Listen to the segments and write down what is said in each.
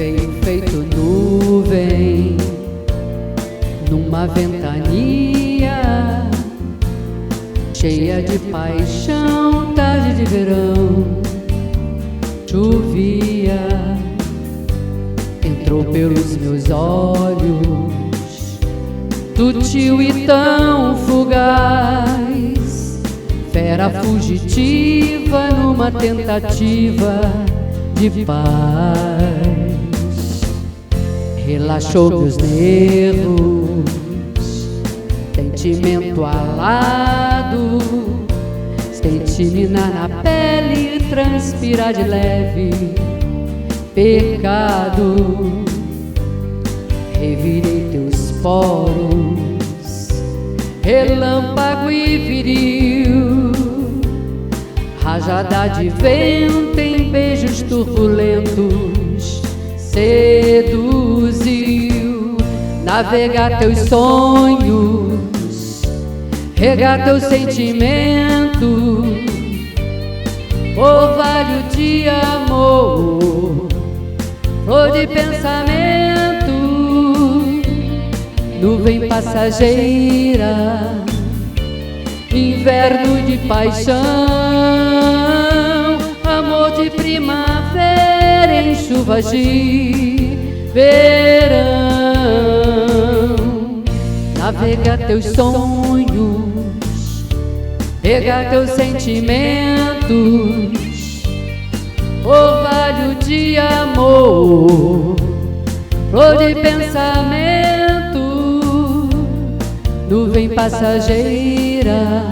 veio feito nuvem numa ventania cheia de paixão, tarde de verão. Chovia, entrou pelos meus olhos, sutil e tão fugaz, fera fugitiva numa tentativa de paz. Relaxou meus nervos, sentimento alado, senti-me na pele, transpirar de leve, pecado. Revirei teus poros, relâmpago e viril, rajada de vento em beijos turbulentos, seduziu. Navegar teus sonhos, regar teu sentimento, orvalho de amor, flor de pensamento, nuvem passageira, inverno de paixão, amor de primavera em chuvas de verão. Navegar teus sonhos, regar teus sentimentos, orvalho de amor, flor de pensamento, nuvem passageira,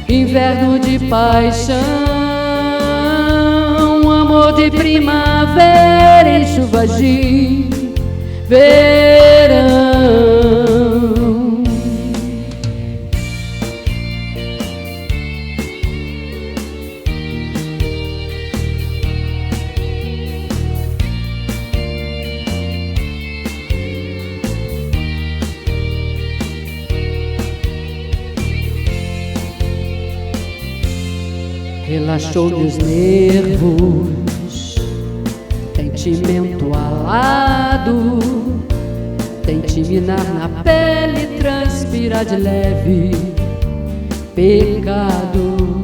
inverno de paixão, amor de primavera em chuvas de verão. Relaxou meus nervos, sentimento alado, tente-me na pele, transpirar de leve, pecado.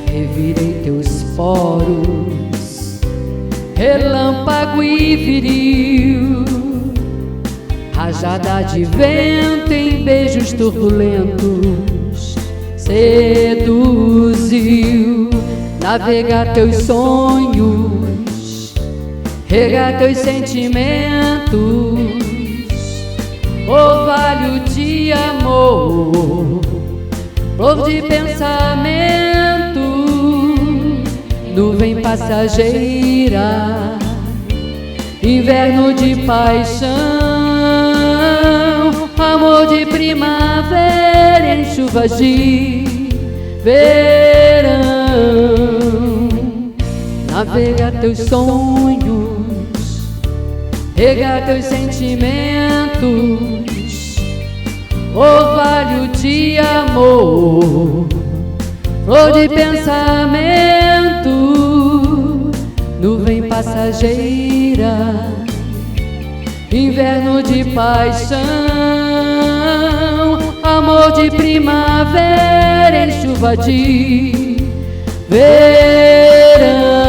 Revirei teus poros, relâmpago e viril, rajada de vento em beijos turbulentos, seduziu. Navegar teus sonhos, regar teus sentimentos, orvalho de amor, flor de pensamento, nuvem passageira, inverno de paixão, amor de primavera em chuvas de verão. Navegar teus sonhos, regar teus sentimentos, orvalho de amor, flor de pensamento, nuvem passageira, inverno de paixão, amor de primavera em chuva de verão.